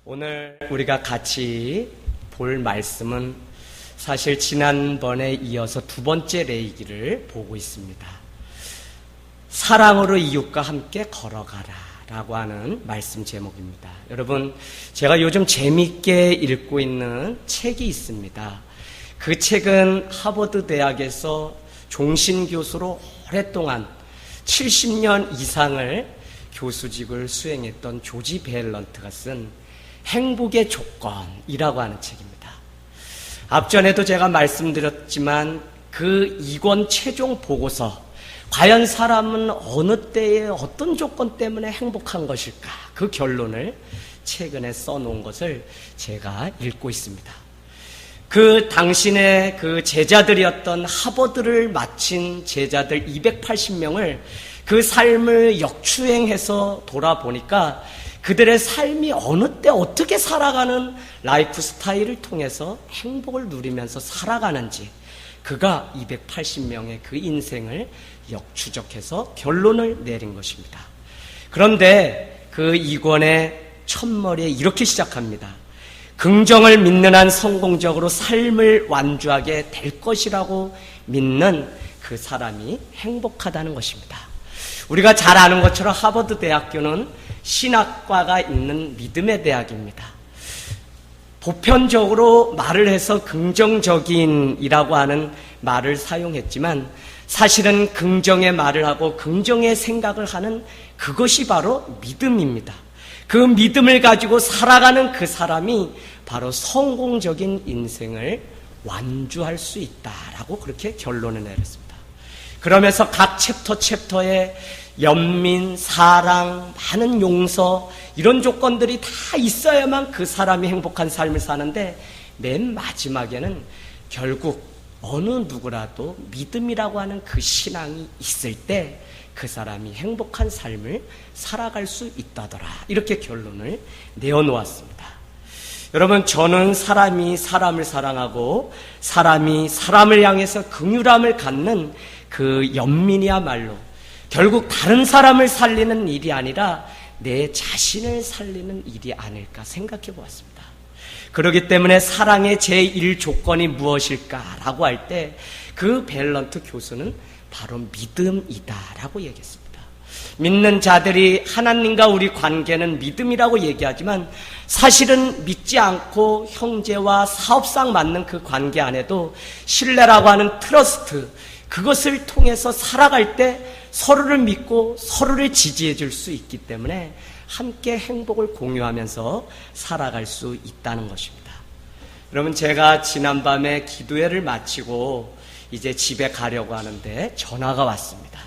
오늘 우리가 같이 볼 말씀은 사실 지난번에 이어서 두 번째 레이기를 보고 있습니다. 사랑으로 이웃과 함께 걸어가라 라고 하는 말씀 제목입니다. 여러분, 제가 요즘 재미있게 읽고 있는 책이 있습니다. 그 책은 하버드 대학에서 종신교수로 오랫동안 70년 이상을 교수직을 수행했던 조지 벨런트가 쓴 행복의 조건이라고 하는 책입니다. 앞전에도 제가 말씀드렸지만 그 2권 최종 보고서, 과연 사람은 어느 때에 어떤 조건 때문에 행복한 것일까, 그 결론을 최근에 써놓은 것을 제가 읽고 있습니다. 그 당신의 그 제자들이었던 하버드를 마친 제자들 280명을 그 삶을 역추행해서 돌아보니까 그들의 삶이 어느 때 어떻게 살아가는 라이프 스타일을 통해서 행복을 누리면서 살아가는지, 그가 280명의 그 인생을 역추적해서 결론을 내린 것입니다. 그런데 그 2권의 첫머리에 이렇게 시작합니다. 긍정을 믿는 한 성공적으로 삶을 완주하게 될 것이라고 믿는 그 사람이 행복하다는 것입니다. 우리가 잘 아는 것처럼 하버드 대학교는 신학과가 있는 믿음의 대학입니다. 보편적으로 말을 해서 긍정적인이라고 하는 말을 사용했지만 사실은 긍정의 말을 하고 긍정의 생각을 하는 그것이 바로 믿음입니다. 그 믿음을 가지고 살아가는 그 사람이 바로 성공적인 인생을 완주할 수 있다라고 그렇게 결론을 내렸습니다. 그러면서 각 챕터에 연민, 사랑, 많은 용서, 이런 조건들이 다 있어야만 그 사람이 행복한 삶을 사는데, 맨 마지막에는 결국 어느 누구라도 믿음이라고 하는 그 신앙이 있을 때 그 사람이 행복한 삶을 살아갈 수 있다더라, 이렇게 결론을 내어놓았습니다. 여러분, 저는 사람이 사람을 사랑하고 사람이 사람을 향해서 긍휼함을 갖는 그 연민이야말로 결국 다른 사람을 살리는 일이 아니라 내 자신을 살리는 일이 아닐까 생각해 보았습니다. 그렇기 때문에 사랑의 제1조건이 무엇일까라고 할 때 그 벨런트 교수는 바로 믿음이다라고 얘기했습니다. 믿는 자들이 하나님과 우리 관계는 믿음이라고 얘기하지만 사실은 믿지 않고 형제와 사업상 맞는 그 관계 안에도 신뢰라고 하는 트러스트, 그것을 통해서 살아갈 때 서로를 믿고 서로를 지지해 줄 수 있기 때문에 함께 행복을 공유하면서 살아갈 수 있다는 것입니다. 여러분, 제가 지난밤에 기도회를 마치고 이제 집에 가려고 하는데 전화가 왔습니다.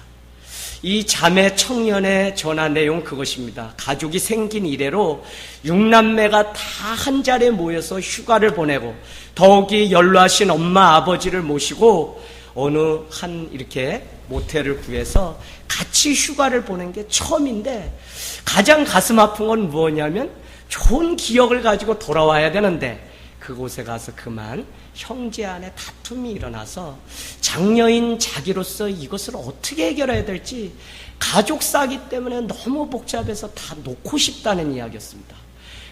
이 자매 청년의 전화 내용 그것입니다. 가족이 생긴 이래로 6남매가 다 한 자리에 모여서 휴가를 보내고 더욱이 연로하신 엄마 아버지를 모시고 어느 한 이렇게 모텔을 구해서 같이 휴가를 보낸 게 처음인데, 가장 가슴 아픈 건 무엇이냐면 좋은 기억을 가지고 돌아와야 되는데 그곳에 가서 그만 형제 안에 다툼이 일어나서 장녀인 자기로서 이것을 어떻게 해결해야 될지 가족사기 때문에 너무 복잡해서 다 놓고 싶다는 이야기였습니다.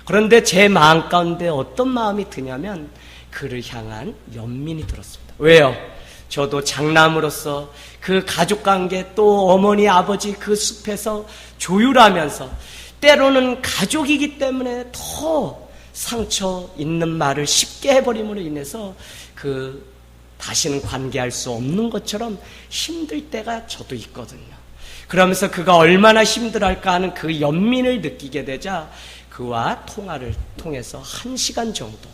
그런데 제 마음 가운데 어떤 마음이 드냐면 그를 향한 연민이 들었습니다. 왜요? 저도 장남으로서 그 가족관계, 또 어머니 아버지 그 숲에서 조율하면서 때로는 가족이기 때문에 더 상처 있는 말을 쉽게 해버림으로 인해서 다시는 관계할 수 없는 것처럼 힘들 때가 저도 있거든요. 그러면서 그가 얼마나 힘들어할까 하는 그 연민을 느끼게 되자 그와 통화를 통해서 1시간 정도,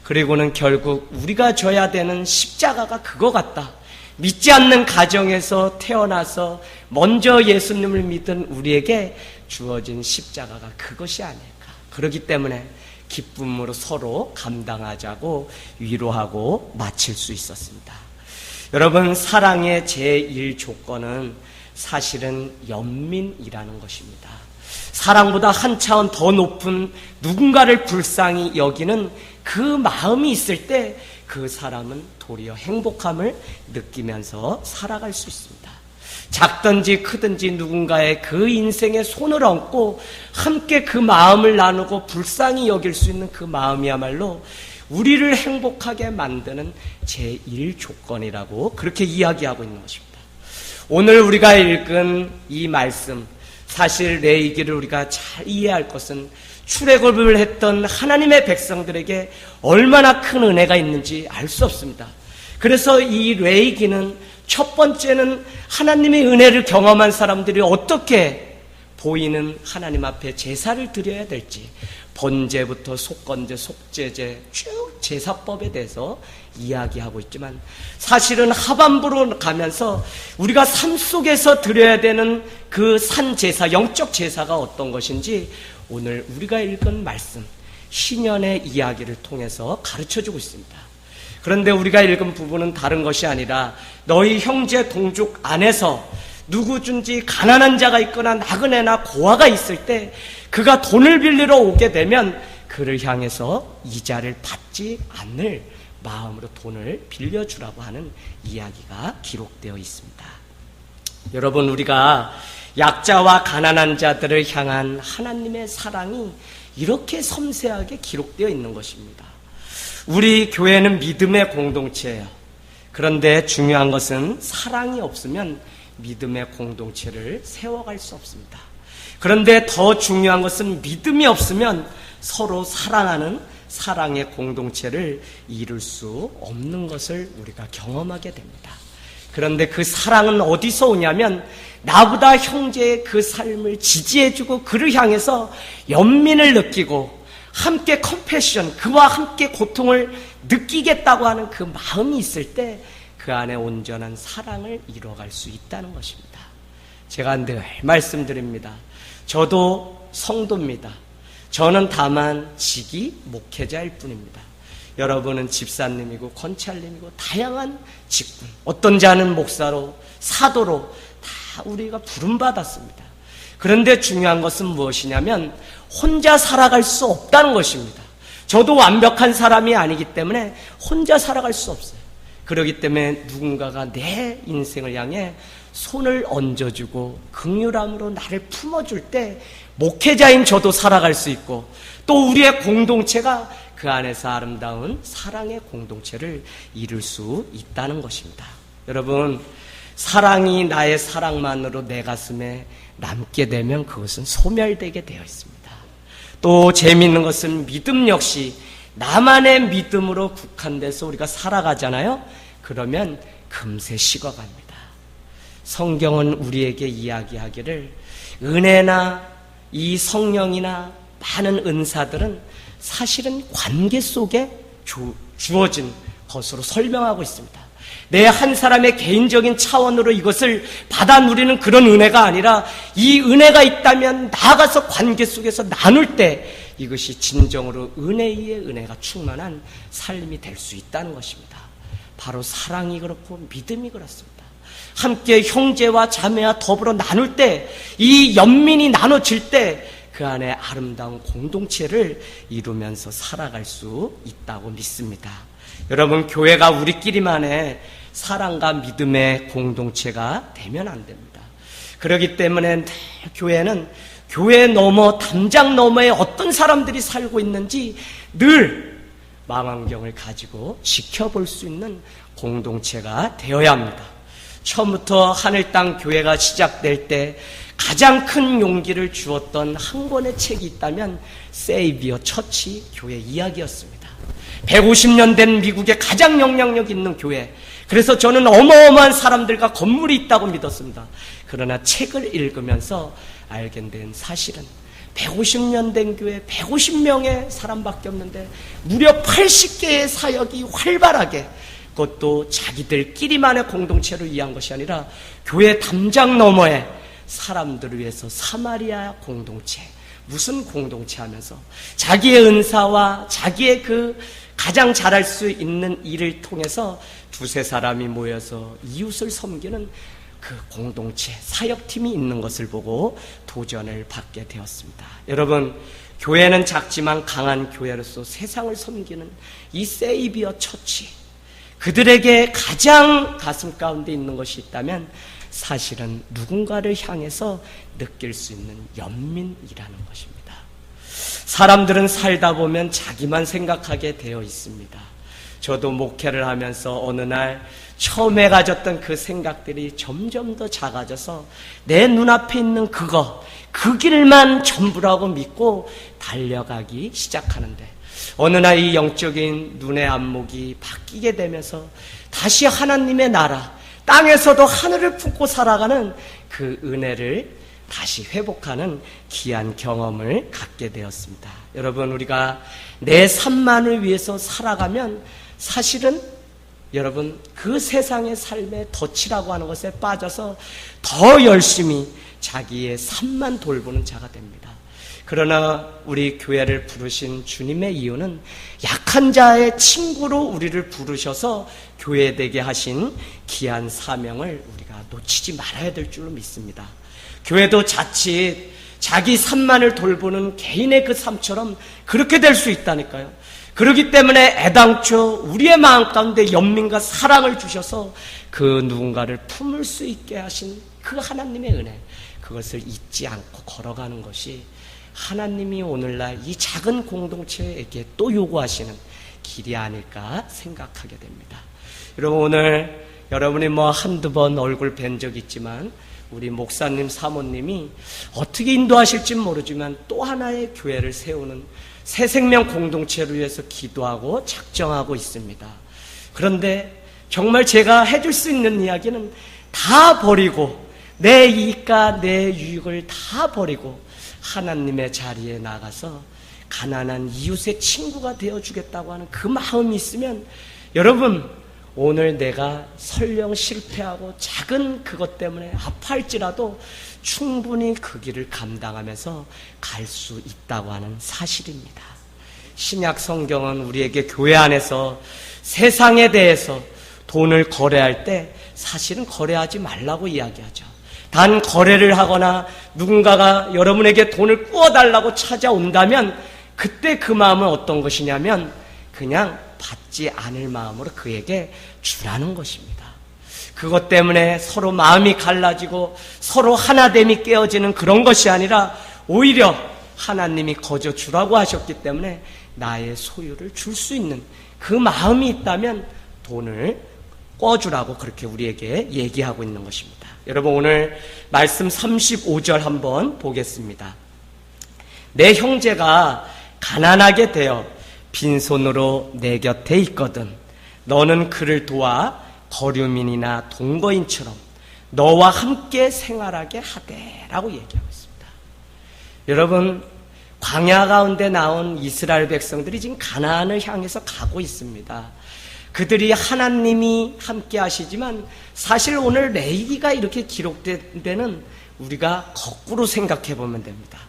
그리고는 결국 우리가 져야 되는 십자가가 그거 같다. 믿지 않는 가정에서 태어나서 먼저 예수님을 믿은 우리에게 주어진 십자가가 그것이 아닐까. 그렇기 때문에 기쁨으로 서로 감당하자고 위로하고 마칠 수 있었습니다. 여러분, 사랑의 제1조건은 사실은 연민이라는 것입니다. 사랑보다 한 차원 더 높은 누군가를 불쌍히 여기는 그 마음이 있을 때 그 사람은 도리어 행복함을 느끼면서 살아갈 수 있습니다. 작든지 크든지 누군가의 그 인생에 손을 얹고 함께 그 마음을 나누고 불쌍히 여길 수 있는 그 마음이야말로 우리를 행복하게 만드는 제1조건이라고 그렇게 이야기하고 있는 것입니다. 오늘 우리가 읽은 이 말씀, 사실 레위기를 우리가 잘 이해할 것은 출애굽을 했던 하나님의 백성들에게 얼마나 큰 은혜가 있는지 알 수 없습니다. 그래서 이 레위기는 첫 번째는 하나님의 은혜를 경험한 사람들이 어떻게 보이는 하나님 앞에 제사를 드려야 될지, 번제부터 속건제, 속제제 쭉 제사법에 대해서 이야기하고 있지만, 사실은 하반부로 가면서 우리가 삶 속에서 드려야 되는 그 산제사, 영적 제사가 어떤 것인지 오늘 우리가 읽은 말씀, 신년의 이야기를 통해서 가르쳐주고 있습니다. 그런데 우리가 읽은 부분은 다른 것이 아니라 너희 형제 동족 안에서 누구든지 가난한 자가 있거나 나그네나 고아가 있을 때 그가 돈을 빌리러 오게 되면 그를 향해서 이자를 받지 않을 마음으로 돈을 빌려주라고 하는 이야기가 기록되어 있습니다. 여러분, 우리가 약자와 가난한 자들을 향한 하나님의 사랑이 이렇게 섬세하게 기록되어 있는 것입니다. 우리 교회는 믿음의 공동체예요. 그런데 중요한 것은 사랑이 없으면 믿음의 공동체를 세워갈 수 없습니다. 그런데 더 중요한 것은 믿음이 없으면 서로 사랑하는 사랑의 공동체를 이룰 수 없는 것을 우리가 경험하게 됩니다. 그런데 그 사랑은 어디서 오냐면 나보다 형제의 그 삶을 지지해주고 그를 향해서 연민을 느끼고 함께 컴패션, 그와 함께 고통을 느끼겠다고 하는 그 마음이 있을 때 그 안에 온전한 사랑을 이뤄갈 수 있다는 것입니다. 제가 늘 말씀드립니다. 저도 성도입니다. 저는 다만 직위 목회자일 뿐입니다. 여러분은 집사님이고 권찰님이고 다양한 직분, 어떤 자는 목사로, 사도로 다 우리가 부름받았습니다. 그런데 중요한 것은 무엇이냐면 혼자 살아갈 수 없다는 것입니다. 저도 완벽한 사람이 아니기 때문에 혼자 살아갈 수 없어요. 그렇기 때문에 누군가가 내 인생을 향해 손을 얹어주고 긍휼함으로 나를 품어줄 때 목회자인 저도 살아갈 수 있고 또 우리의 공동체가 그 안에서 아름다운 사랑의 공동체를 이룰 수 있다는 것입니다. 여러분, 사랑이 나의 사랑만으로 내 가슴에 남게 되면 그것은 소멸되게 되어 있습니다. 또 재미있는 것은 믿음 역시 나만의 믿음으로 국한돼서 우리가 살아가잖아요. 그러면 금세 식어갑니다. 성경은 우리에게 이야기하기를 은혜나 이 성령이나 많은 은사들은 사실은 관계 속에 주어진 것으로 설명하고 있습니다. 내 한 사람의 개인적인 차원으로 이것을 받아 누리는 그런 은혜가 아니라 이 은혜가 있다면 나아가서 관계 속에서 나눌 때 이것이 진정으로 은혜 위에 은혜가 충만한 삶이 될 수 있다는 것입니다. 바로 사랑이 그렇고 믿음이 그렇습니다. 함께 형제와 자매와 더불어 나눌 때, 이 연민이 나눠질 때 그 안에 아름다운 공동체를 이루면서 살아갈 수 있다고 믿습니다. 여러분, 교회가 우리끼리만의 사랑과 믿음의 공동체가 되면 안 됩니다. 그렇기 때문에 교회는 교회 너머, 담장 너머에 어떤 사람들이 살고 있는지 늘 망원경을 가지고 지켜볼 수 있는 공동체가 되어야 합니다. 처음부터 하늘 땅 교회가 시작될 때 가장 큰 용기를 주었던 한 권의 책이 있다면 세이비어 처치 교회 이야기였습니다. 150년 된 미국의 가장 영향력 있는 교회. 그래서 저는 어마어마한 사람들과 건물이 있다고 믿었습니다. 그러나 책을 읽으면서 알게 된 사실은 150년 된 교회 150명의 사람밖에 없는데 무려 80개의 사역이 활발하게, 그것도 자기들끼리만의 공동체를 위한 것이 아니라 교회 담장 너머에 사람들을 위해서 사마리아 공동체, 무슨 공동체 하면서 자기의 은사와 자기의 그 가장 잘할 수 있는 일을 통해서 두세 사람이 모여서 이웃을 섬기는 그 공동체, 사역팀이 있는 것을 보고 도전을 받게 되었습니다. 여러분, 교회는 작지만 강한 교회로서 세상을 섬기는 이 세이비어 처치, 그들에게 가장 가슴 가운데 있는 것이 있다면 사실은 누군가를 향해서 느낄 수 있는 연민이라는 것입니다. 사람들은 살다 보면 자기만 생각하게 되어 있습니다. 저도 목회를 하면서 어느 날 처음에 가졌던 그 생각들이 점점 더 작아져서 내 눈앞에 있는 그 길만 전부라고 믿고 달려가기 시작하는데, 어느 날 이 영적인 눈의 안목이 바뀌게 되면서 다시 하나님의 나라, 땅에서도 하늘을 품고 살아가는 그 은혜를 다시 회복하는 귀한 경험을 갖게 되었습니다. 여러분, 우리가 내 삶만을 위해서 살아가면 사실은 여러분 그 세상의 삶의 덫이라고 하는 것에 빠져서 더 열심히 자기의 삶만 돌보는 자가 됩니다. 그러나 우리 교회를 부르신 주님의 이유는 약한 자의 친구로 우리를 부르셔서 교회되게 하신 귀한 사명을 우리가 놓치지 말아야 될 줄로 믿습니다. 교회도 자칫 자기 삶만을 돌보는 개인의 그 삶처럼 그렇게 될 수 있다니까요. 그렇기 때문에 애당초 우리의 마음 가운데 연민과 사랑을 주셔서 그 누군가를 품을 수 있게 하신 그 하나님의 은혜, 그것을 잊지 않고 걸어가는 것이 하나님이 오늘날 이 작은 공동체에게 또 요구하시는 길이 아닐까 생각하게 됩니다. 여러분, 오늘 여러분이 한두 번 얼굴 뵌 적 있지만 우리 목사님, 사모님이 어떻게 인도하실지 모르지만 또 하나의 교회를 세우는 새생명 공동체를 위해서 기도하고 작정하고 있습니다. 그런데 정말 제가 해줄 수 있는 이야기는 다 버리고, 내 이익과 내 유익을 다 버리고 하나님의 자리에 나가서 가난한 이웃의 친구가 되어주겠다고 하는 그 마음이 있으면, 여러분, 오늘 내가 설령 실패하고 작은 그것 때문에 아파할지라도 충분히 그 길을 감당하면서 갈 수 있다고 하는 사실입니다. 신약 성경은 우리에게 교회 안에서 세상에 대해서 돈을 거래할 때 사실은 거래하지 말라고 이야기하죠. 단 거래를 하거나 누군가가 여러분에게 돈을 꾸어달라고 찾아온다면 그때 그 마음은 어떤 것이냐면 그냥 받지 않을 마음으로 그에게 주라는 것입니다. 그것 때문에 서로 마음이 갈라지고 서로 하나됨이 깨어지는 그런 것이 아니라 오히려 하나님이 거저 주라고 하셨기 때문에 나의 소유를 줄 수 있는 그 마음이 있다면 돈을 꿔주라고 그렇게 우리에게 얘기하고 있는 것입니다. 여러분, 오늘 말씀 35절 한번 보겠습니다. 내 형제가 가난하게 되어 빈손으로 내 곁에 있거든 너는 그를 도와 거류민이나 동거인처럼 너와 함께 생활하게 하되라고 얘기하고 있습니다. 여러분, 광야 가운데 나온 이스라엘 백성들이 지금 가나안을 향해서 가고 있습니다. 그들이 하나님이 함께 하시지만 사실 오늘 레위기가 이렇게 기록된 데는 우리가 거꾸로 생각해 보면 됩니다.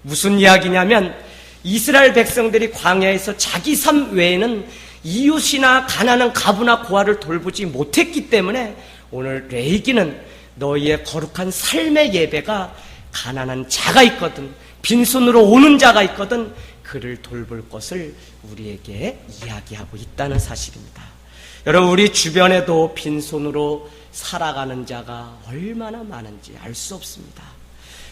무슨 이야기냐면 이스라엘 백성들이 광야에서 자기 삶 외에는 이웃이나 가난한 가부나 고아를 돌보지 못했기 때문에 오늘 레위기는 너희의 거룩한 삶의 예배가 가난한 자가 있거든, 빈손으로 오는 자가 있거든 그를 돌볼 것을 우리에게 이야기하고 있다는 사실입니다. 여러분, 우리 주변에도 빈손으로 살아가는 자가 얼마나 많은지 알 수 없습니다.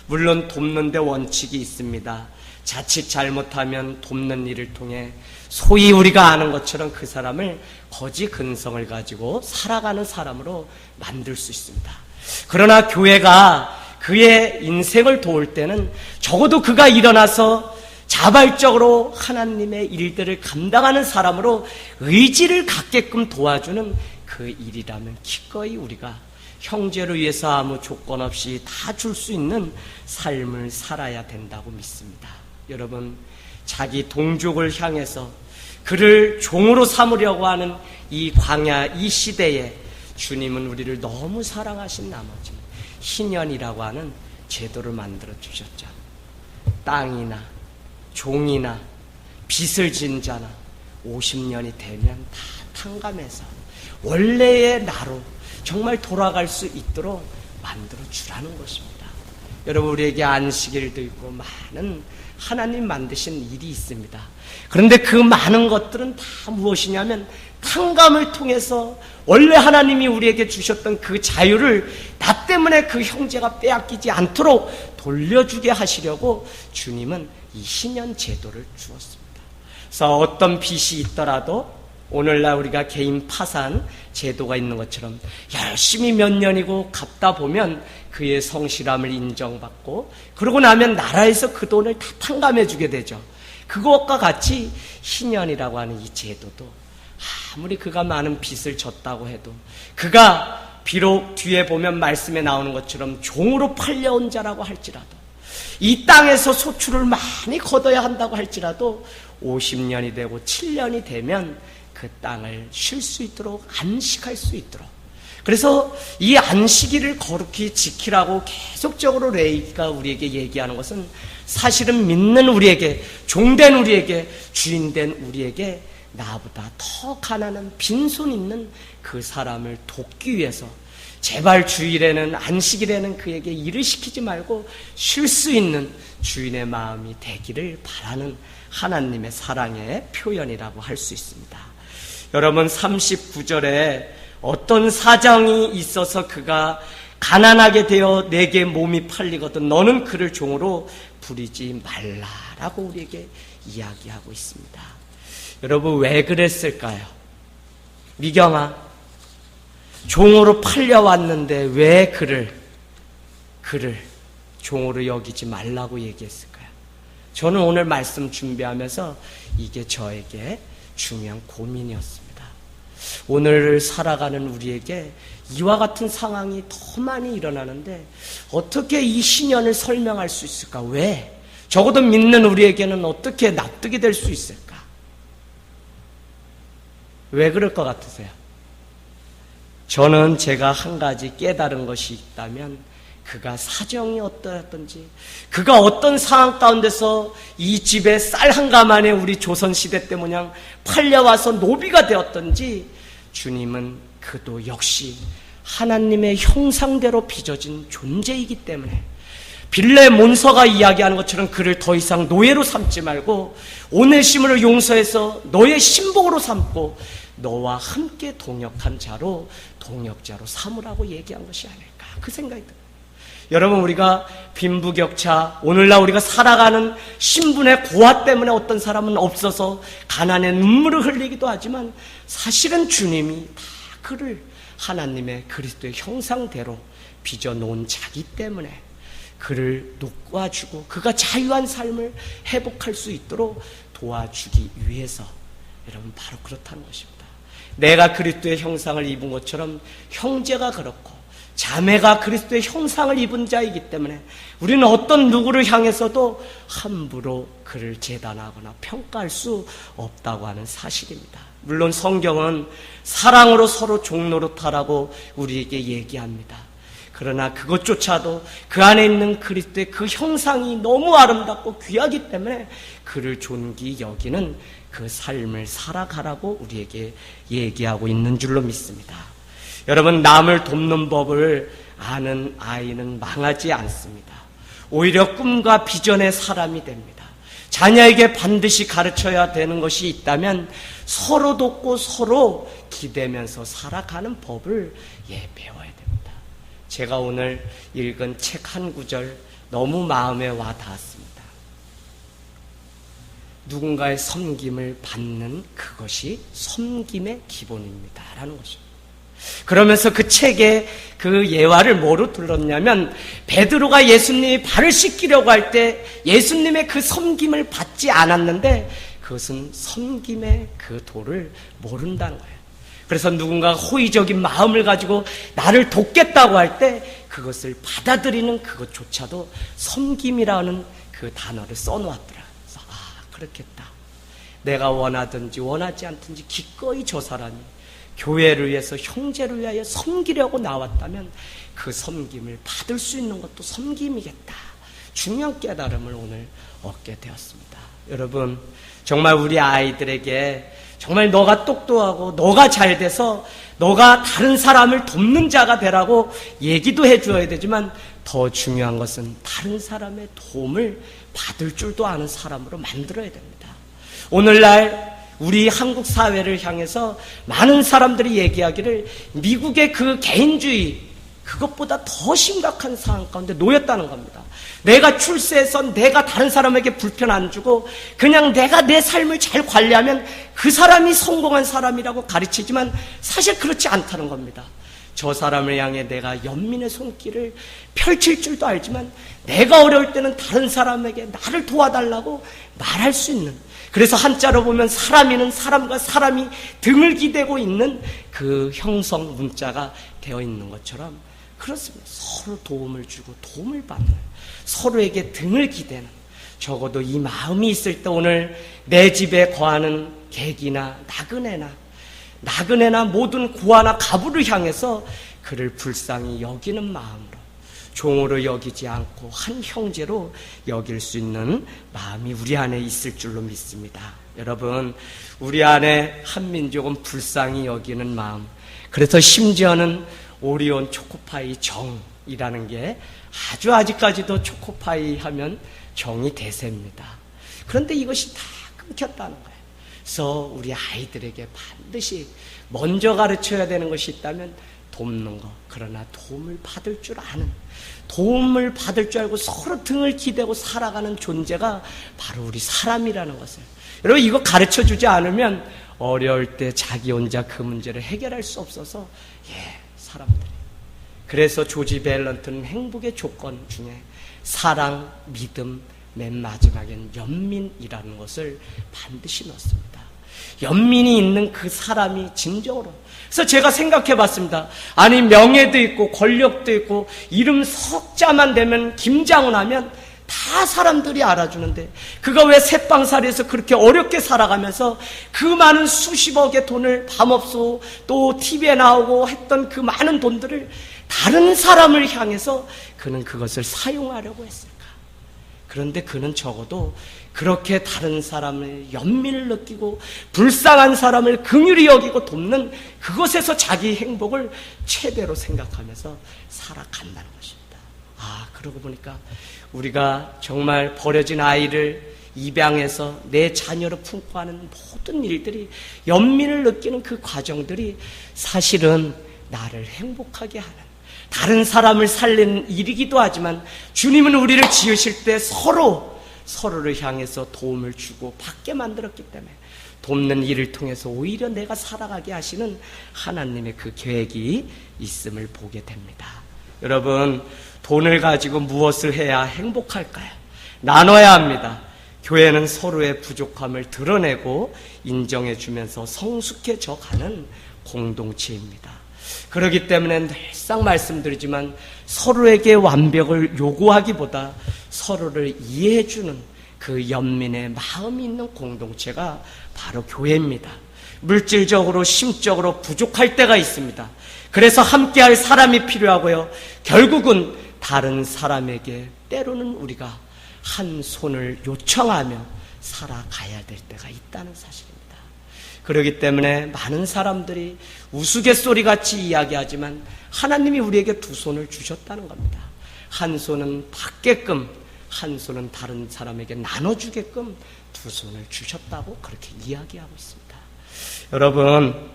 물론 돕는 데 원칙이 있습니다. 자칫 잘못하면 돕는 일을 통해 소위 우리가 아는 것처럼 그 사람을 거지 근성을 가지고 살아가는 사람으로 만들 수 있습니다. 그러나 교회가 그의 인생을 도울 때는 적어도 그가 일어나서 자발적으로 하나님의 일들을 감당하는 사람으로 의지를 갖게끔 도와주는 그 일이라면 기꺼이 우리가 형제를 위해서 아무 조건 없이 다 줄 수 있는 삶을 살아야 된다고 믿습니다. 여러분, 자기 동족을 향해서 그를 종으로 삼으려고 하는 이 광야 이 시대에 주님은 우리를 너무 사랑하신 나머지 희년이라고 하는 제도를 만들어 주셨죠. 땅이나 종이나 빚을 진 자나 50년이 되면 다 탕감해서 원래의 나로 정말 돌아갈 수 있도록 만들어 주라는 것입니다. 여러분, 우리에게 안식일도 있고 많은 하나님 만드신 일이 있습니다. 그런데 그 많은 것들은 다 무엇이냐면 탕감을 통해서 원래 하나님이 우리에게 주셨던 그 자유를 나 때문에 그 형제가 빼앗기지 않도록 돌려주게 하시려고 주님은 이 신년 제도를 주었습니다. 그래서 어떤 빚이 있더라도 오늘날 우리가 개인 파산 제도가 있는 것처럼 열심히 몇 년이고 갚다 보면 그의 성실함을 인정받고 그러고 나면 나라에서 그 돈을 다 탕감해 주게 되죠. 그것과 같이 신년이라고 하는 이 제도도 아무리 그가 많은 빚을 졌다고 해도 그가 비록 뒤에 보면 말씀에 나오는 것처럼 종으로 팔려온 자라고 할지라도 이 땅에서 소출을 많이 거둬야 한다고 할지라도 50년이 되고 7년이 되면 그 땅을 쉴 수 있도록 안식할 수 있도록 그래서 이 안식일을 거룩히 지키라고 계속적으로 레위기가 우리에게 얘기하는 것은 사실은 믿는 우리에게 종된 우리에게 주인된 우리에게 나보다 더 가난한 빈손 있는 그 사람을 돕기 위해서 제발 주일에는 안식일에는 그에게 일을 시키지 말고 쉴 수 있는 주인의 마음이 되기를 바라는 하나님의 사랑의 표현이라고 할 수 있습니다. 여러분 39절에 어떤 사정이 있어서 그가 가난하게 되어 내게 몸이 팔리거든 너는 그를 종으로 부리지 말라라고 우리에게 이야기하고 있습니다. 여러분 왜 그랬을까요? 미경아 종으로 팔려왔는데 왜 그를 종으로 여기지 말라고 얘기했을까요? 저는 오늘 말씀 준비하면서 이게 저에게 중요한 고민이었습니다. 오늘 살아가는 우리에게 이와 같은 상황이 더 많이 일어나는데 어떻게 이 신년을 설명할 수 있을까? 왜? 적어도 믿는 우리에게는 어떻게 납득이 될 수 있을까? 왜 그럴 것 같으세요? 저는 제가 한 가지 깨달은 것이 있다면 그가 사정이 어떠했던지 그가 어떤 상황 가운데서 이 집에 쌀 한 가마에 우리 조선시대 때 모양 팔려와서 노비가 되었던지 주님은 그도 역시 하나님의 형상대로 빚어진 존재이기 때문에 빌레몬서가 이야기하는 것처럼 그를 더 이상 노예로 삼지 말고 오네시모를 용서해서 너의 신복으로 삼고 너와 함께 동역한 자로 동역자로 삼으라고 얘기한 것이 아닐까 그 생각이 들어요. 여러분 우리가 빈부격차 오늘날 우리가 살아가는 신분의 고화 때문에 어떤 사람은 없어서 가난의 눈물을 흘리기도 하지만 사실은 주님이 다 그를 하나님의 그리스도의 형상대로 빚어놓은 자기 때문에 그를 도와주고 그가 자유한 삶을 회복할 수 있도록 도와주기 위해서 여러분 바로 그렇다는 것입니다. 내가 그리스도의 형상을 입은 것처럼 형제가 그렇고 자매가 그리스도의 형상을 입은 자이기 때문에 우리는 어떤 누구를 향해서도 함부로 그를 재단하거나 평가할 수 없다고 하는 사실입니다. 물론 성경은 사랑으로 서로 종노릇하라고 우리에게 얘기합니다. 그러나 그것조차도 그 안에 있는 그리스도의 그 형상이 너무 아름답고 귀하기 때문에 그를 존귀 여기는 그 삶을 살아가라고 우리에게 얘기하고 있는 줄로 믿습니다. 여러분 남을 돕는 법을 아는 아이는 망하지 않습니다. 오히려 꿈과 비전의 사람이 됩니다. 자녀에게 반드시 가르쳐야 되는 것이 있다면 서로 돕고 서로 기대면서 살아가는 법을 배워야 됩니다. 제가 오늘 읽은 책 한 구절 너무 마음에 와 닿았습니다. 누군가의 섬김을 받는 그것이 섬김의 기본입니다 라는 것입니다. 그러면서 그 책에 그 예화를 뭐로 들었냐면 베드로가 예수님이 발을 씻기려고 할 때 예수님의 그 섬김을 받지 않았는데 그것은 섬김의 그 도를 모른다는 거예요. 그래서 누군가 호의적인 마음을 가지고 나를 돕겠다고 할 때 그것을 받아들이는 그것조차도 섬김이라는 그 단어를 써놓았더라. 그래서 그렇겠다. 내가 원하든지 원하지 않든지 기꺼이 저 사람이 교회를 위해서 형제를 위하여 섬기려고 나왔다면 그 섬김을 받을 수 있는 것도 섬김이겠다. 중요한 깨달음을 오늘 얻게 되었습니다. 여러분, 정말 우리 아이들에게 정말 너가 똑똑하고 너가 잘 돼서 너가 다른 사람을 돕는 자가 되라고 얘기도 해줘야 되지만 더 중요한 것은 다른 사람의 도움을 받을 줄도 아는 사람으로 만들어야 됩니다. 오늘날 우리 한국 사회를 향해서 많은 사람들이 얘기하기를 미국의 그 개인주의, 그것보다 더 심각한 상황 가운데 놓였다는 겁니다. 내가 출세해서 내가 다른 사람에게 불편 안 주고 그냥 내가 내 삶을 잘 관리하면 그 사람이 성공한 사람이라고 가르치지만 사실 그렇지 않다는 겁니다. 저 사람을 향해 내가 연민의 손길을 펼칠 줄도 알지만 내가 어려울 때는 다른 사람에게 나를 도와달라고 말할 수 있는, 그래서 한자로 보면 사람이는 사람과 사람이 등을 기대고 있는 그 형성 문자가 되어 있는 것처럼 그렇습니다. 서로 도움을 주고 도움을 받는, 서로에게 등을 기대는, 적어도 이 마음이 있을 때 오늘 내 집에 거하는 객이나 나그네나 모든 고아나 가부를 향해서 그를 불쌍히 여기는 마음으로, 종으로 여기지 않고 한 형제로 여길 수 있는 마음이 우리 안에 있을 줄로 믿습니다. 여러분, 우리 안에 한민족은 불쌍히 여기는 마음, 그래서 심지어는 오리온 초코파이 정이라는 게 아주 아직까지도 초코파이 하면 정이 대세입니다. 그런데 이것이 다 끊겼다는 거예요. 그래서 우리 아이들에게 반드시 먼저 가르쳐야 되는 것이 있다면 돕는 것, 그러나 도움을 받을 줄 아는, 도움을 받을 줄 알고 서로 등을 기대고 살아가는 존재가 바로 우리 사람이라는 것을, 여러분 이거 가르쳐주지 않으면 어려울 때 자기 혼자 그 문제를 해결할 수 없어서 사람들이, 그래서 조지 밸런트는 행복의 조건 중에 사랑, 믿음, 맨 마지막엔 연민이라는 것을 반드시 넣습니다. 연민이 있는 그 사람이 진정으로, 그래서 제가 생각해 봤습니다. 아니 명예도 있고 권력도 있고 이름 석자만 되면 김장훈 하면 다 사람들이 알아주는데 그가 왜 새빵살이에서 그렇게 어렵게 살아가면서 그 많은 수십억의 돈을 밤없어 또 TV에 나오고 했던 그 많은 돈들을 다른 사람을 향해서 그는 그것을 사용하려고 했을까? 그런데 그는 적어도 그렇게 다른 사람의 연민을 느끼고 불쌍한 사람을 긍휼히 여기고 돕는 그것에서 자기 행복을 최대로 생각하면서 살아간다는 것입니다. 그러고 보니까 우리가 정말 버려진 아이를 입양해서 내 자녀로 품고 하는 모든 일들이, 연민을 느끼는 그 과정들이 사실은 나를 행복하게 하는, 다른 사람을 살리는 일이기도 하지만 주님은 우리를 지으실 때 서로를 향해서 도움을 주고 받게 만들었기 때문에 돕는 일을 통해서 오히려 내가 살아가게 하시는 하나님의 그 계획이 있음을 보게 됩니다. 여러분, 돈을 가지고 무엇을 해야 행복할까요? 나눠야 합니다. 교회는 서로의 부족함을 드러내고 인정해주면서 성숙해져 가는 공동체입니다. 그렇기 때문에 늘상 말씀드리지만 서로에게 완벽을 요구하기보다 서로를 이해해주는 그 연민의 마음이 있는 공동체가 바로 교회입니다. 물질적으로 심적으로 부족할 때가 있습니다. 그래서 함께할 사람이 필요하고요. 결국은 다른 사람에게 때로는 우리가 한 손을 요청하며 살아가야 될 때가 있다는 사실입니다. 그렇기 때문에 많은 사람들이 우스갯소리같이 이야기하지만 하나님이 우리에게 두 손을 주셨다는 겁니다. 한 손은 받게끔, 한 손은 다른 사람에게 나눠주게끔 두 손을 주셨다고 그렇게 이야기하고 있습니다. 여러분,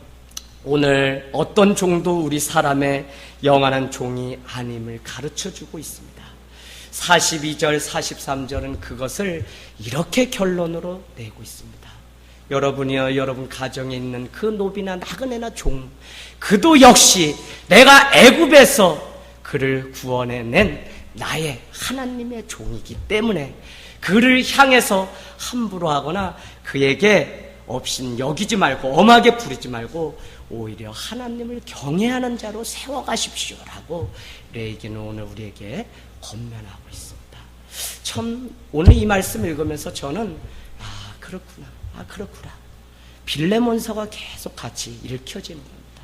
오늘 어떤 종도 우리 사람의 영원한 종이 아님을 가르쳐주고 있습니다. 42절, 43절은 그것을 이렇게 결론으로 내고 있습니다. 여러분이여, 여러분 가정에 있는 그 노비나 나그네나 종, 그도 역시 내가 애굽에서 그를 구원해낸 나의 하나님의 종이기 때문에 그를 향해서 함부로 하거나 그에게 없인 여기지 말고 엄하게 부리지 말고 오히려 하나님을 경외하는 자로 세워가십시오라고 레이기는 오늘 우리에게 권면하고 있습니다. 참 오늘 이 말씀 읽으면서 저는 그렇구나. 빌레몬서가 계속 같이 읽혀지는 겁니다.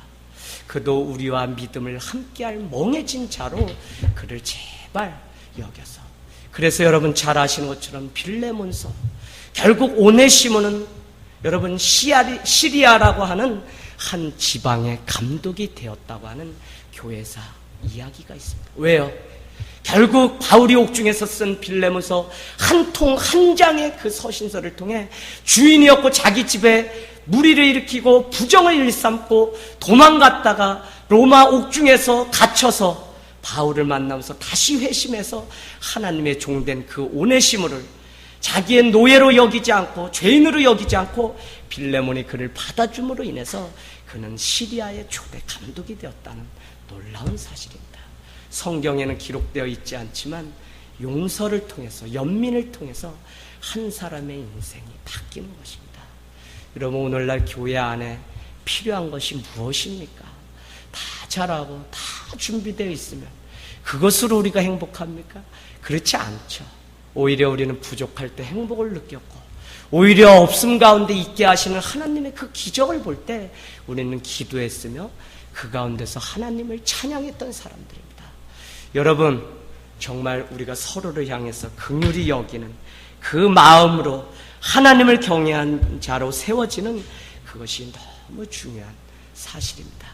그도 우리와 믿음을 함께할 멍해진 자로 그를 제발 여겨서 그래서 여러분 잘 아시는 것처럼 빌레몬서, 결국 오네시모는 여러분 시리아라고 하는 한 지방의 감독이 되었다고 하는 교회사 이야기가 있습니다. 왜요? 결국 바울이 옥중에서 쓴 빌레몬서 한 통 한 장의 그 서신서를 통해 주인이었고 자기 집에 무리를 일으키고 부정을 일삼고 도망갔다가 로마 옥중에서 갇혀서 바울을 만나면서 다시 회심해서 하나님의 종된 그 오네시모를 자기의 노예로 여기지 않고 죄인으로 여기지 않고 빌레몬이 그를 받아줌으로 인해서 그는 시리아의 초대 감독이 되었다는 놀라운 사실입니다. 성경에는 기록되어 있지 않지만 용서를 통해서, 연민을 통해서 한 사람의 인생이 바뀌는 것입니다. 여러분, 오늘날 교회 안에 필요한 것이 무엇입니까? 다 잘하고 다 준비되어 있으면 그것으로 우리가 행복합니까? 그렇지 않죠. 오히려 우리는 부족할 때 행복을 느꼈고, 오히려 없음 가운데 있게 하시는 하나님의 그 기적을 볼 때 우리는 기도했으며 그 가운데서 하나님을 찬양했던 사람들입니다. 여러분, 정말 우리가 서로를 향해서 긍휼히 여기는 그 마음으로 하나님을 경외한 자로 세워지는 그것이 너무 중요한 사실입니다.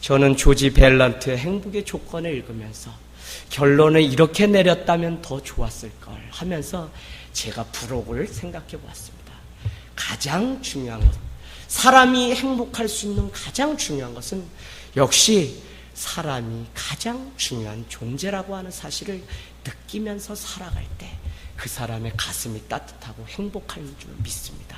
저는 조지 벨런트의 행복의 조건을 읽으면서 결론을 이렇게 내렸다면 더 좋았을 걸 하면서 제가 부록을 생각해 보았습니다. 가장 중요한 것, 사람이 행복할 수 있는 가장 중요한 것은 역시 사람이 가장 중요한 존재라고 하는 사실을 느끼면서 살아갈 때 그 사람의 가슴이 따뜻하고 행복한 줄 믿습니다.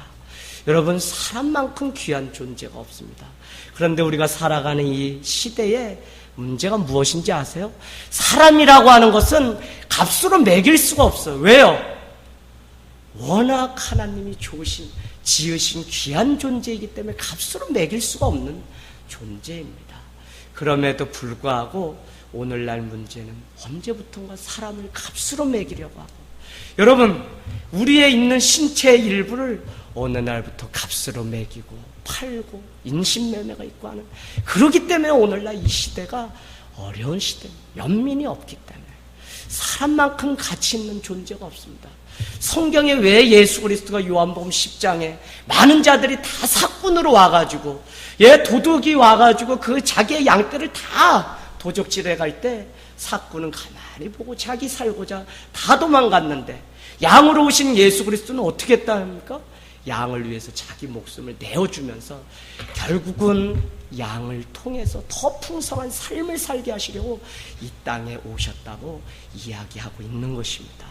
여러분, 사람만큼 귀한 존재가 없습니다. 그런데 우리가 살아가는 이 시대에 문제가 무엇인지 아세요? 사람이라고 하는 것은 값으로 매길 수가 없어요. 왜요? 워낙 하나님이 지으신 귀한 존재이기 때문에 값으로 매길 수가 없는 존재입니다. 그럼에도 불구하고 오늘날 문제는 언제부턴가 사람을 값으로 매기려고 하고, 여러분, 우리의 있는 신체의 일부를 어느 날부터 값으로 매기고 팔고 인신매매가 있고 하는, 그렇기 때문에 오늘날 이 시대가 어려운 시대입니다. 연민이 없기 때문에. 사람만큼 가치 있는 존재가 없습니다. 성경에 왜 예수 그리스도가 요한복음 10장에 많은 자들이 다 사꾼으로 와가지고, 도둑이 와가지고 그 자기의 양떼를 다 도적질해 갈 때 사꾼은 가만히 보고 자기 살고자 다 도망갔는데, 양으로 오신 예수 그리스도는 어떻게 했답니까? 양을 위해서 자기 목숨을 내어주면서 결국은 양을 통해서 더 풍성한 삶을 살게 하시려고 이 땅에 오셨다고 이야기하고 있는 것입니다.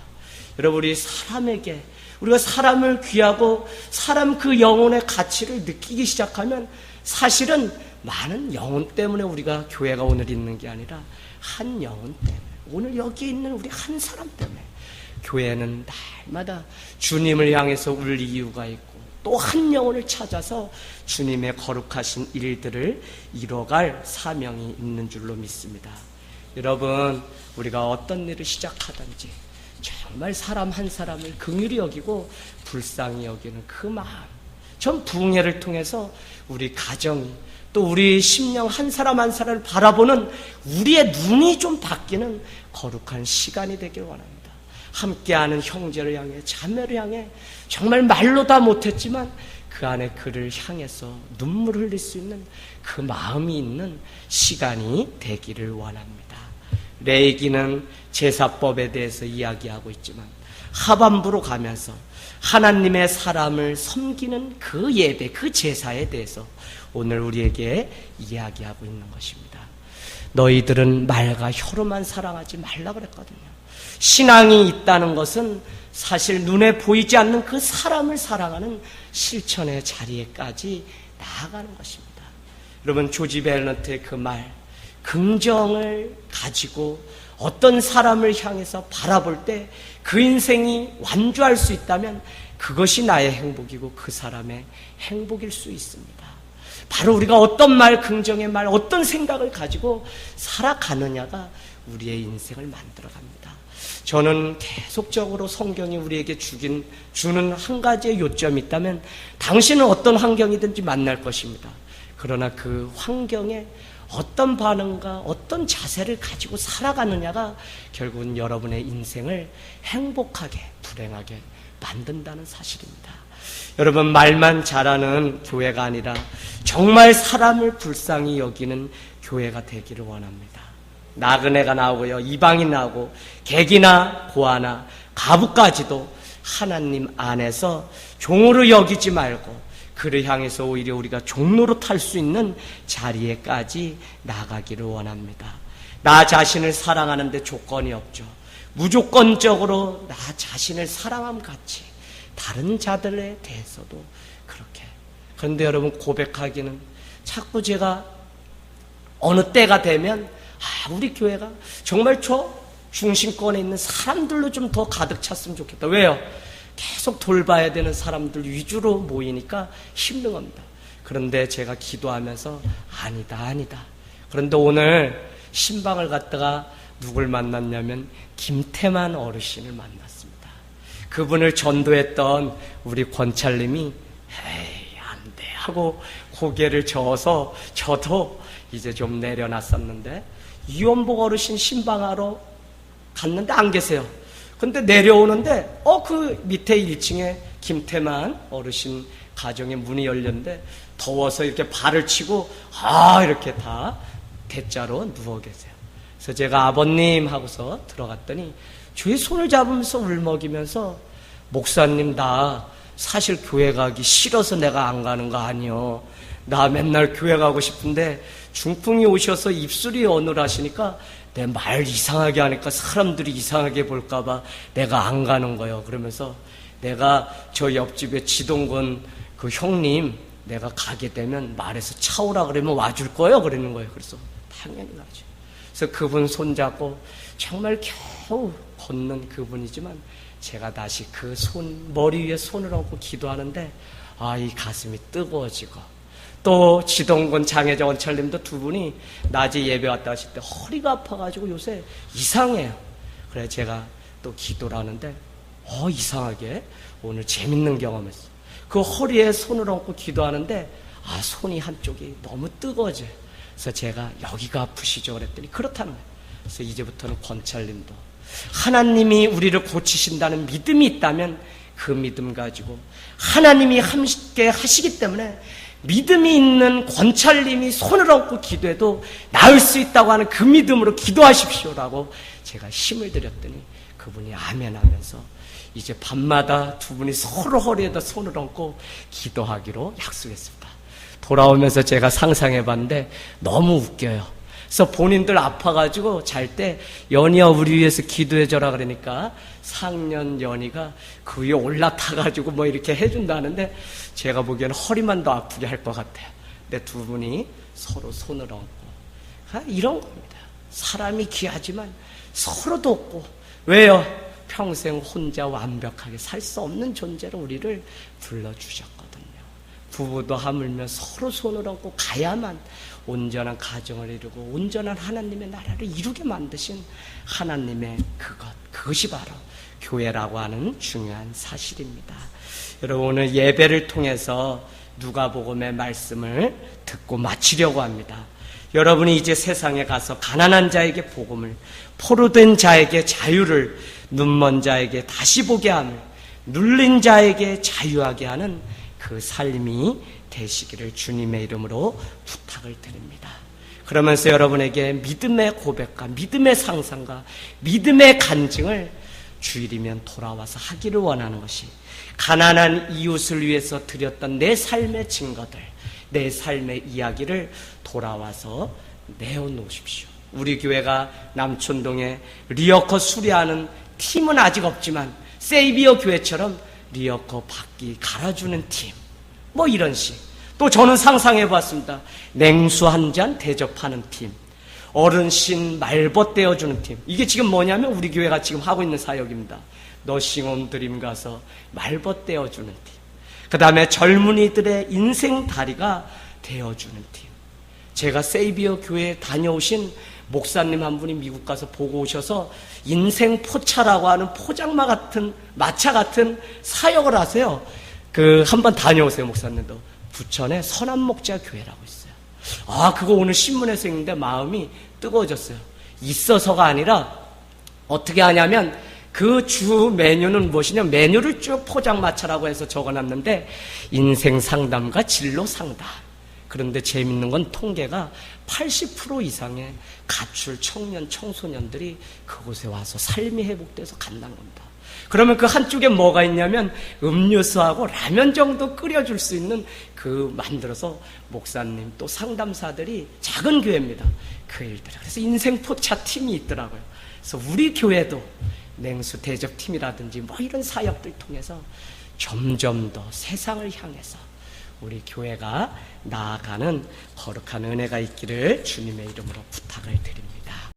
여러분, 우리 사람에게, 우리가 사람을 귀하고 사람 그 영혼의 가치를 느끼기 시작하면 사실은 많은 영혼 때문에 우리가 교회가 오늘 있는 게 아니라 한 영혼 때문에, 오늘 여기 있는 우리 한 사람 때문에 교회는 날마다 주님을 향해서 울 이유가 있고 또 한 영혼을 찾아서 주님의 거룩하신 일들을 이뤄갈 사명이 있는 줄로 믿습니다. 여러분, 우리가 어떤 일을 시작하든지 정말 사람 한 사람을 긍휼히 여기고 불쌍히 여기는 그 마음, 전 부흥회를 통해서 우리 가정이, 또 우리 심령 한 사람 한 사람을 바라보는 우리의 눈이 좀 바뀌는 거룩한 시간이 되길 원합니다. 함께하는 형제를 향해, 자매를 향해 정말 말로 다 못했지만 그 안에 그를 향해서 눈물을 흘릴 수 있는 그 마음이 있는 시간이 되기를 원합니다. 레이기는 제사법에 대해서 이야기하고 있지만 하반부로 가면서 하나님의 사람을 섬기는 그 예배, 그 제사에 대해서 오늘 우리에게 이야기하고 있는 것입니다. 너희들은 말과 혀로만 사랑하지 말라 그랬거든요. 신앙이 있다는 것은 사실 눈에 보이지 않는 그 사람을 사랑하는 실천의 자리에까지 나아가는 것입니다. 여러분, 조지 벨런트의 그 말, 긍정을 가지고 어떤 사람을 향해서 바라볼 때 그 인생이 완주할 수 있다면 그것이 나의 행복이고 그 사람의 행복일 수 있습니다. 바로 우리가 어떤 말, 긍정의 말, 어떤 생각을 가지고 살아가느냐가 우리의 인생을 만들어갑니다. 저는 계속적으로 성경이 우리에게 주는 한 가지의 요점이 있다면 당신은 어떤 환경이든지 만날 것입니다. 그러나 그 환경에 어떤 반응과 어떤 자세를 가지고 살아가느냐가 결국은 여러분의 인생을 행복하게, 불행하게 만든다는 사실입니다. 여러분, 말만 잘하는 교회가 아니라 정말 사람을 불쌍히 여기는 교회가 되기를 원합니다. 나그네가 나오고요, 이방인 나오고, 객이나 고아나 가부까지도 하나님 안에서 종으로 여기지 말고 그를 향해서 오히려 우리가 종로로 탈 수 있는 자리에까지 나가기를 원합니다. 나 자신을 사랑하는데 조건이 없죠. 무조건적으로 나 자신을 사랑함 같이 다른 자들에 대해서도 그렇게. 그런데 여러분, 고백하기는 자꾸 제가 어느 때가 되면 우리 교회가 정말 저 중심권에 있는 사람들로 좀 더 가득 찼으면 좋겠다. 왜요? 계속 돌봐야 되는 사람들 위주로 모이니까 힘든 겁니다. 그런데 제가 기도하면서 아니다. 그런데 오늘 신방을 갔다가 누굴 만났냐면 김태만 어르신을 만났습니다. 그분을 전도했던 우리 권찰님이 에이 안 돼 하고 고개를 저어서 저도 이제 좀 내려놨었는데, 이원복 어르신 신방하러 갔는데 안 계세요. 근데 내려오는데 그 밑에 1층에 김태만 어르신 가정의 문이 열렸는데 더워서 이렇게 발을 치고 이렇게 다 대자로 누워 계세요. 그래서 제가 아버님 하고서 들어갔더니 주의 손을 잡으면서 울먹이면서, 목사님, 나 사실 교회 가기 싫어서 내가 안 가는 거 아니요. 나 맨날 교회 가고 싶은데 중풍이 오셔서 입술이 어눌하시니까 내 말 이상하게 하니까 사람들이 이상하게 볼까봐 내가 안 가는 거예요. 그러면서 내가 저 옆집에 지동건 그 형님, 내가 가게 되면 말해서 차오라 그러면 와줄 거예요. 그러는 거예요. 그래서 당연히 가죠. 그래서 그분 손잡고 정말 겨우 걷는 그분이지만 제가 다시 그 머리 위에 손을 얹고 기도하는데 이 가슴이 뜨거워지고, 또 지동건 장혜정 원찰님도 두 분이 낮에 예배 왔다 하실 때 허리가 아파가지고 요새 이상해요. 그래서 제가 또 기도를 하는데 이상하게 오늘 재밌는 경험했어요. 그 허리에 손을 얹고 기도하는데 손이 한쪽이 너무 뜨거워져요. 그래서 제가 여기가 아프시죠? 그랬더니 그렇다는 거예요. 그래서 이제부터는 권찰님도 하나님이 우리를 고치신다는 믿음이 있다면 그 믿음 가지고 하나님이 함께 하시기 때문에 믿음이 있는 권찰님이 손을 얹고 기도해도 나을 수 있다고 하는 그 믿음으로 기도하십시오라고 제가 힘을 드렸더니 그분이 아멘 하면서 이제 밤마다 두 분이 서로 허리에다 손을 얹고 기도하기로 약속했습니다. 돌아오면서 제가 상상해봤는데 너무 웃겨요. 그래서 본인들 아파가지고 잘 때 연희야 우리 위해서 기도해줘라 그러니까 상년 연희가 그 위에 올라타가지고 뭐 이렇게 해준다는데 제가 보기에는 허리만 더 아프게 할 것 같아요. 근데 두 분이 서로 손을 얹고 이런 겁니다. 사람이 귀하지만 서로 돕고, 왜요? 평생 혼자 완벽하게 살 수 없는 존재로 우리를 불러주셨거든요. 부부도 하물며 서로 손을 얹고 가야만 온전한 가정을 이루고 온전한 하나님의 나라를 이루게 만드신 하나님의 그것이 바로 교회라고 하는 중요한 사실입니다. 여러분, 오늘 예배를 통해서 누가복음의 말씀을 듣고 마치려고 합니다. 여러분이 이제 세상에 가서 가난한 자에게 복음을, 포로된 자에게 자유를, 눈먼 자에게 다시 보게 함을, 눌린 자에게 자유하게 하는 그 삶이 되시기를 주님의 이름으로 부탁을 드립니다. 그러면서 여러분에게 믿음의 고백과 믿음의 상상과 믿음의 간증을 주일이면 돌아와서 하기를 원하는 것이, 가난한 이웃을 위해서 드렸던 내 삶의 증거들, 내 삶의 이야기를 돌아와서 내어놓으십시오. 우리 교회가 남촌동에 리어커 수리하는 팀은 아직 없지만 세이비어 교회처럼 리어커 바퀴 갈아주는 팀, 뭐 이런 식. 또 저는 상상해 봤습니다. 냉수 한 잔 대접하는 팀, 어르신 말벗 떼어주는 팀. 이게 지금 뭐냐면 우리 교회가 지금 하고 있는 사역입니다. 너싱홈 드림 가서 말벗 떼어주는 팀, 그 다음에 젊은이들의 인생 다리가 되어주는 팀. 제가 세이비어 교회에 다녀오신 목사님 한 분이 미국 가서 보고 오셔서 인생 포차라고 하는 포장마 같은, 마차 같은 사역을 하세요. 한번 다녀오세요. 목사님도 부천에 선한목자 교회라고 있어요. 그거 오늘 신문에서 읽는데 마음이 뜨거워졌어요. 있어서가 아니라 어떻게 하냐면 그 주 메뉴는 무엇이냐, 메뉴를 쭉 포장마차라고 해서 적어놨는데 인생 상담과 진로 상담. 그런데 재밌는 건 통계가 80% 이상의 가출 청년, 청소년들이 그곳에 와서 삶이 회복돼서 간다는 겁니다. 그러면 그 한쪽에 뭐가 있냐면 음료수하고 라면 정도 끓여줄 수 있는 그 만들어서 목사님 또 상담사들이, 작은 교회입니다, 그 일들. 그래서 인생 포차 팀이 있더라고요. 그래서 우리 교회도 냉수 대접 팀이라든지 뭐 이런 사역들 통해서 점점 더 세상을 향해서 우리 교회가 나아가는 거룩한 은혜가 있기를 주님의 이름으로 부탁을 드립니다.